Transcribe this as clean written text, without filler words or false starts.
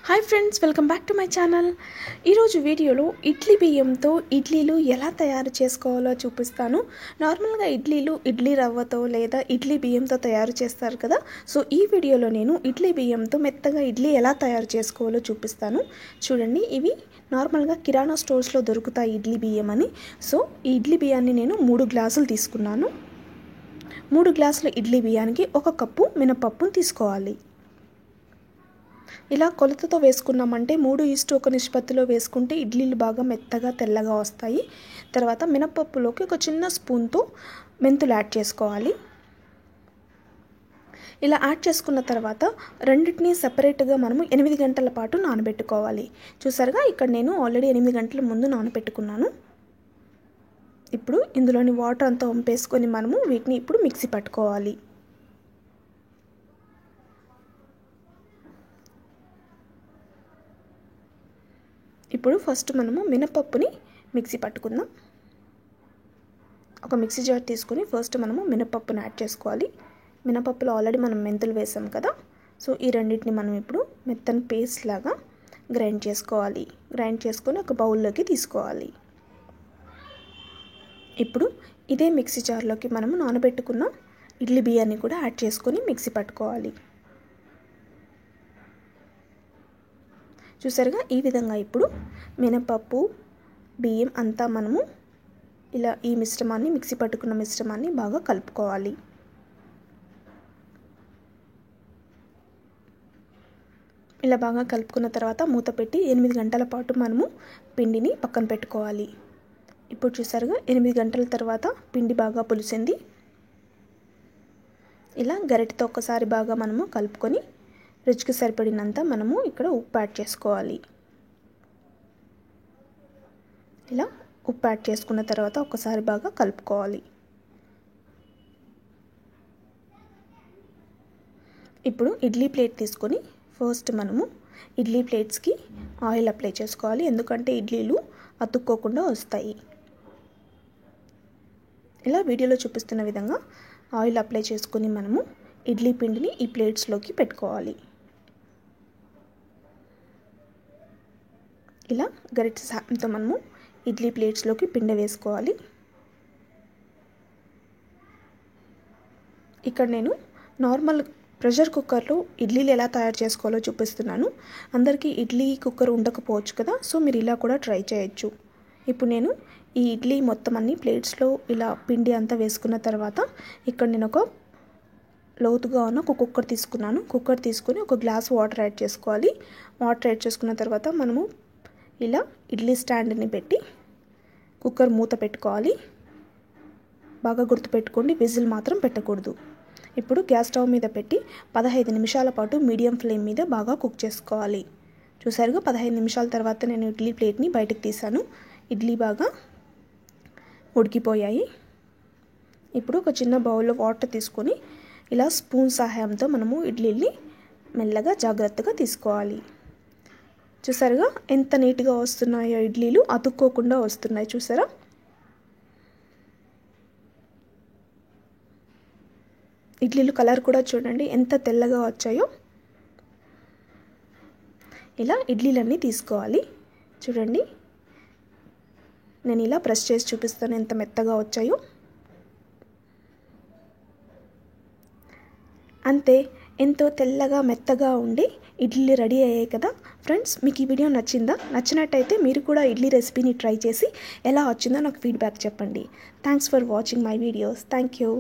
Hi friends welcome back to my channel. ఈ రోజు వీడియోలో ఇడ్లీ బియ్యంతో ఇడ్లీలు ఎలా తయారు చేసుకోవాలో చూపిస్తాను। నార్మల్ గా ఇడ్లీలు ఇడ్లీ రవ్వతో లేదా ఇడ్లీ బియ్యంతో తయారు చేస్తారు కదా। సో ఈ వీడియోలో నేను ఇడ్లీ బియ్యంతో మెత్తగా ఇడ్లీ ఎలా తయారు చేసుకోవాలో చూపిస్తాను। చూడండి, ఇవి నార్మల్ గా కిరాణా స్టోర్స్ లో దొరుకుతాయి ఇడ్లీ బియ్యం అని। సో ఈ ఇడ్లీ బియ్యాన్ని నేను 3 గ్లాసులు తీసుకున్నాను। 3 గ్లాసుల ఇడ్లీ బియ్యానికి 1 కప్పు మినపప్పును తీసుకోవాలి। ఇలా కొలతతో వేసుకున్నామంటే 3:1 నిష్పత్తిలో వేసుకుంటే ఇడ్లీలు బాగా మెత్తగా తెల్లగా వస్తాయి। తర్వాత మినపప్పులోకి ఒక చిన్న స్పూన్తో మెంతులు యాడ్ చేసుకోవాలి। ఇలా యాడ్ చేసుకున్న తర్వాత రెండిటిని సెపరేట్గా మనము 8 గంటల పాటు నానబెట్టుకోవాలి। చూసారుగా, ఇక్కడ నేను ఆల్రెడీ 8 గంటల ముందు నానబెట్టుకున్నాను। ఇప్పుడు ఇందులోని వాటర్ అంతా వంపేసుకొని మనము వీటిని ఇప్పుడు మిక్సీ పట్టుకోవాలి। ఇప్పుడు ఫస్ట్ మనము మినపప్పుని మిక్సీ పట్టుకుందాం। ఒక మిక్సీ జార్ తీసుకొని ఫస్ట్ మనము మినపప్పుని యాడ్ చేసుకోవాలి। మినపప్పులో ఆల్రెడీ మనం మెంతులు వేసాం కదా। సో ఈ రెండింటిని మనం ఇప్పుడు మెత్తని పేస్ట్ లాగా గ్రైండ్ చేసుకోవాలి। గ్రైండ్ చేసుకొని ఒక బౌల్లోకి తీసుకోవాలి। ఇప్పుడు ఇదే మిక్సీ జార్లోకి మనము నానబెట్టుకున్న ఇడ్లీ బియ్యాన్ని కూడా యాడ్ చేసుకొని మిక్సీ పట్టుకోవాలి। చూసారుగా, ఈ విధంగా ఇప్పుడు మినపప్పు బియ్యం అంతా మనము ఇలా ఈ మిశ్రమాన్ని మిక్సీ పట్టుకున్న మిశ్రమాన్ని బాగా కలుపుకోవాలి। ఇలా బాగా కలుపుకున్న తర్వాత మూత పెట్టి 8 గంటల పాటు మనము పిండిని పక్కన పెట్టుకోవాలి। ఇప్పుడు చూసారుగా, 8 గంటల తర్వాత పిండి బాగా పులిసింది। ఇలా గరిటెతో ఒకసారి బాగా మనము కలుపుకొని రుచికి సరిపడినంత మనము ఇక్కడ ఉప్పు యాడ్ చేసుకోవాలి। ఇలా ఉప్పు యాడ్ చేసుకున్న తర్వాత ఒకసారి బాగా కలుపుకోవాలి। ఇప్పుడు ఇడ్లీ ప్లేట్ తీసుకొని ఫస్ట్ మనము ఇడ్లీ ప్లేట్స్కి ఆయిల్ అప్లై చేసుకోవాలి, ఎందుకంటే ఇడ్లీలు అతుక్కోకుండా వస్తాయి। ఇలా వీడియోలో చూపిస్తున్న విధంగా ఆయిల్ అప్లై చేసుకొని మనము ఇడ్లీ పిండిని ఈ ప్లేట్స్లోకి పెట్టుకోవాలి। ఇలా గరిటె సహాయంతో మనము ఇడ్లీ ప్లేట్స్లోకి పిండి వేసుకోవాలి। ఇక్కడ నేను నార్మల్ ప్రెషర్ కుక్కర్లో ఇడ్లీలు ఎలా తయారు చేసుకోవాలో చూపిస్తున్నాను। అందరికీ ఇడ్లీ కుక్కర్ ఉండకపోవచ్చు కదా, సో మీరు ఇలా కూడా ట్రై చేయొచ్చు। ఇప్పుడు నేను ఈ ఇడ్లీ మొత్తం అన్ని ప్లేట్స్లో ఇలా పిండి అంతా వేసుకున్న తర్వాత ఇక్కడ నేను ఒక లోతుగా ఉన్న ఒక కుక్కర్ తీసుకున్నాను। కుక్కర్ తీసుకొని ఒక గ్లాస్ వాటర్ యాడ్ చేసుకోవాలి। వాటర్ యాడ్ చేసుకున్న తర్వాత మనము ఇలా ఇడ్లీ స్టాండ్ని పెట్టి కుక్కర్ మూత పెట్టుకోవాలి। బాగా గుర్తుపెట్టుకోండి, విజిల్ మాత్రం పెట్టకూడదు। ఇప్పుడు గ్యాస్ స్టవ్ మీద పెట్టి 15 నిమిషాల పాటు మీడియం ఫ్లేమ్ మీద బాగా కుక్ చేసుకోవాలి। చూసారుగా, 15 నిమిషాల తర్వాత నేను ఇడ్లీ ప్లేట్ని బయటకు తీసాను। ఇడ్లీ బాగా ఉడికిపోయాయి। ఇప్పుడు ఒక చిన్న బౌల్లో వాటర్ తీసుకొని ఇలా స్పూన్ సహాయంతో మనము ఇడ్లీని మెల్లగా జాగ్రత్తగా తీసుకోవాలి। చూసారుగా, ఎంత నీట్గా వస్తున్నాయో ఇడ్లీలు, అతుక్కోకుండా వస్తున్నాయి। చూసారా, ఇడ్లీలు కలర్ కూడా చూడండి ఎంత తెల్లగా వచ్చాయో। ఇలా ఇడ్లీలన్నీ తీసుకోవాలి। చూడండి, నేను ఇలా ప్రెస్ చేసి చూపిస్తాను ఎంత మెత్తగా వచ్చాయో। అంతే, ఎంతో తెల్లగా మెత్తగా ఉండి ఇడ్లీ రెడీ అయ్యాయి కదా ఫ్రెండ్స్। మీకు ఈ వీడియో నచ్చిందా? నచ్చినట్టయితే మీరు కూడా ఇడ్లీ రెసిపీని ట్రై చేసి ఎలా వచ్చిందో నాకు ఫీడ్బ్యాక్ చెప్పండి। Thanks for watching my videos. Thank you.